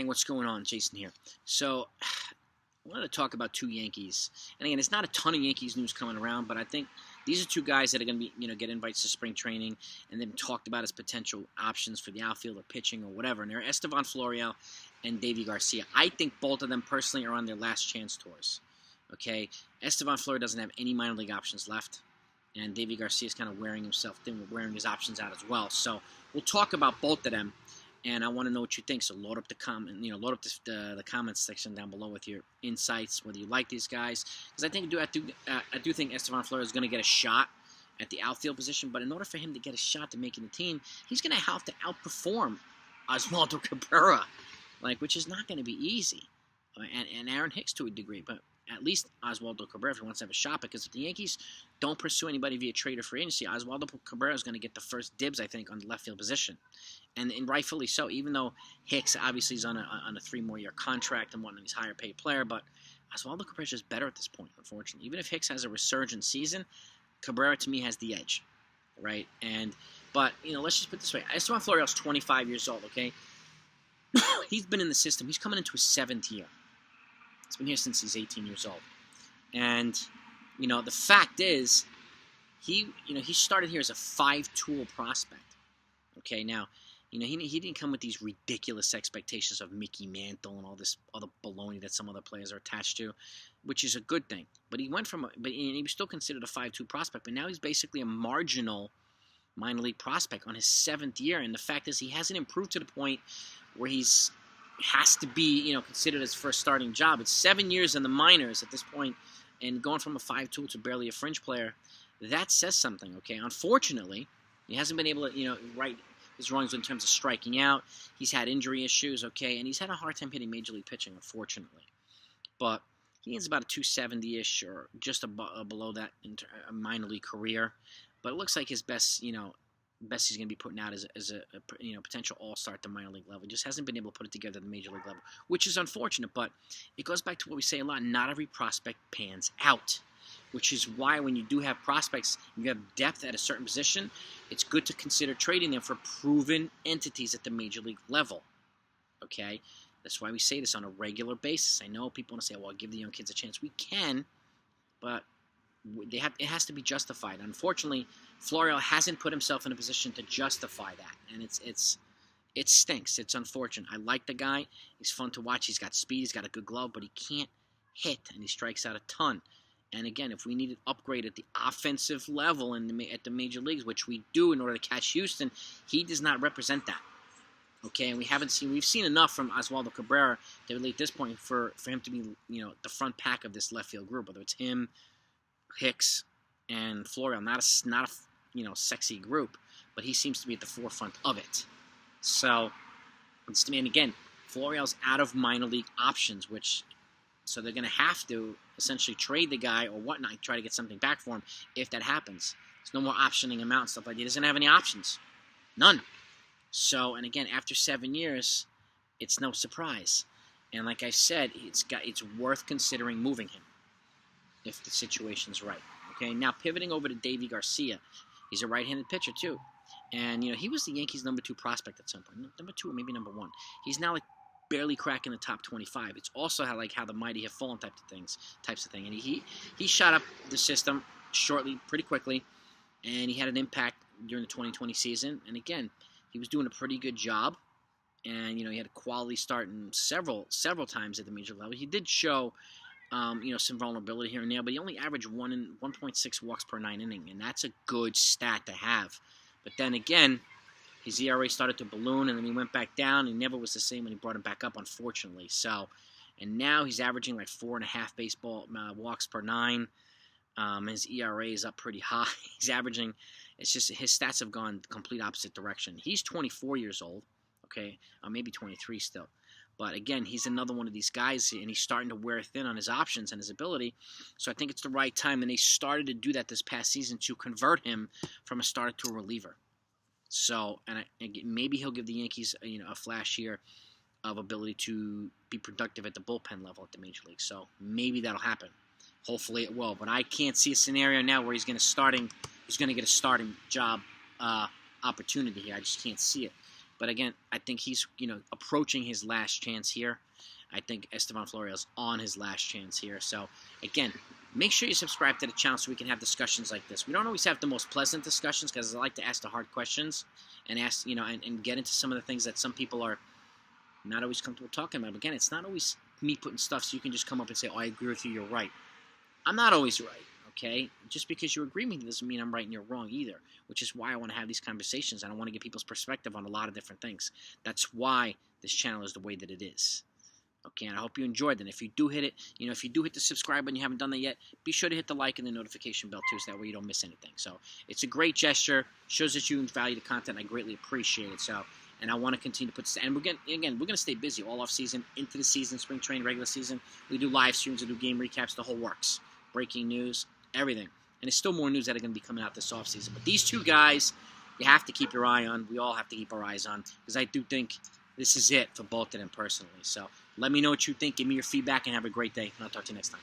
Gang, what's going on? Jason here. So, I wanted to talk about two Yankees. And again, it's not a ton of Yankees news coming around, but I think these are two guys that are going to be, get invites to spring training and then talked about as potential options for the outfield or pitching or whatever. And they're Estevan Florial and Davey Garcia. I think both of them personally are on their last chance tours. Okay? Estevan Florial doesn't have any minor league options left. And Davey Garcia is kind of wearing himself thin, wearing his options out as well. So, we'll talk about both of them. And I want to know what you think. So load up the the comments section down below with your insights, whether you like these guys. Because I do think Estevan Florial is going to get a shot at the outfield position. But in order for him to get a shot to making the team, he's going to have to outperform Oswaldo Cabrera, which is not going to be easy. And Aaron Hicks to a degree, but at least Oswaldo Cabrera if he wants to have a shot. Because if the Yankees don't pursue anybody via trade or free agency, Oswaldo Cabrera is going to get the first dibs, I think, on the left field position. And rightfully so, even though Hicks obviously is on a 3 more year contract and he's a higher paid player, but Oswaldo Cabrera is just better at this point, unfortunately. Even if Hicks has a resurgent season, Cabrera to me has the edge, right? But let's just put it this way: Estevan Florial is 25 years old. Okay, he's been in the system. He's coming into his 7th year. He's been here since he's 18 years old, and the fact is, he started here as a 5-tool prospect. Okay, now. He didn't come with these ridiculous expectations of Mickey Mantle and all this other baloney that some other players are attached to, which is a good thing. But he was still considered a 5-2 prospect, but now he's basically a marginal minor league prospect on his 7th year. And the fact is he hasn't improved to the point where has to be, considered his first starting job. It's 7 years in the minors at this point, and going from a 5-tool to barely a fringe player, that says something, okay? Unfortunately, he hasn't been able to, right his wrongs in terms of striking out. He's had injury issues, okay, and he's had a hard time hitting major league pitching, unfortunately. But he has about a 270-ish or just below that in a minor league career. But it looks like his best he's going to be putting out as a potential all-star at the minor league level. He just hasn't been able to put it together at the major league level, which is unfortunate. But it goes back to what we say a lot: not every prospect pans out. Which is why when you do have prospects, you have depth at a certain position, it's good to consider trading them for proven entities at the major league level. Okay? That's why we say this on a regular basis. I know people want to say, well, give the young kids a chance. We can, but it has to be justified. Unfortunately, Florial hasn't put himself in a position to justify that, and it stinks. It's unfortunate. I like the guy. He's fun to watch. He's got speed. He's got a good glove, but he can't hit, and he strikes out a ton. And again, if we need an upgrade at the offensive level at the major leagues, which we do in order to catch Houston, he does not represent that. Okay, and we've seen enough from Oswaldo Cabrera to really at this point for him to be, the front pack of this left field group, whether it's him, Hicks, and Florial. Not a sexy group, but he seems to be at the forefront of it. So, and again, Florial's out of minor league options, so they're going to have to essentially trade the guy or whatnot, try to get something back for him if that happens. There's no more optioning him out and stuff like that. He doesn't have any options. None. So, and again, after 7 years, it's no surprise. And like I said, it's worth considering moving him if the situation's right. Okay, now pivoting over to Davey Garcia. He's a right-handed pitcher too. And, he was the Yankees' number 2 prospect at some point. Number 2 or maybe number 1. He's now barely cracking the top 25. It's also how the mighty have fallen types of thing. And he shot up the system pretty quickly, and he had an impact during the 2020 season. And again, he was doing a pretty good job, and he had a quality start in several times at the major level. He did show some vulnerability here and there, but he only averaged 1.6 walks per 9 inning, and that's a good stat to have. But then again, his ERA started to balloon, and then he went back down. He never was the same when he brought him back up, unfortunately. So, and now he's averaging 4.5 baseball walks per 9. His ERA is up pretty high. He's averaging, it's just his stats have gone the complete opposite direction. He's 24 years old, okay, maybe 23 still. But again, he's another one of these guys, and he's starting to wear thin on his options and his ability. So I think it's the right time, and they started to do that this past season to convert him from a starter to a reliever. So, and maybe he'll give the Yankees, a flash here of ability to be productive at the bullpen level at the major league. So maybe that'll happen. Hopefully it will. But I can't see a scenario now where he's going to get a starting job opportunity here. I just can't see it. But again, I think he's, approaching his last chance here. I think Estevan Florial's on his last chance here. So, again, make sure you subscribe to the channel so we can have discussions like this. We don't always have the most pleasant discussions because I like to ask the hard questions and ask, and get into some of the things that some people are not always comfortable talking about. But again, it's not always me putting stuff so you can just come up and say, oh, I agree with you, you're right. I'm not always right, okay? Just because you agree with me doesn't mean I'm right and you're wrong either, which is why I want to have these conversations, and I want to get people's perspective on a lot of different things. That's why this channel is the way that it is. Okay, and I hope you enjoyed it. And if you do hit it, if you do hit the subscribe button, you haven't done that yet, be sure to hit the like and the notification bell too, so that way you don't miss anything. So it's a great gesture, shows that you value the content. I greatly appreciate it. So, and I want to continue to put this, and we're going to stay busy all off season, into the season, spring training, regular season. We do live streams, we do game recaps, the whole works, breaking news, everything. And there's still more news that are going to be coming out this off season. But these two guys, you have to keep your eye on. We all have to keep our eyes on, because I do think this is it for both of them personally. So let me know what you think. Give me your feedback and have a great day. And I'll talk to you next time.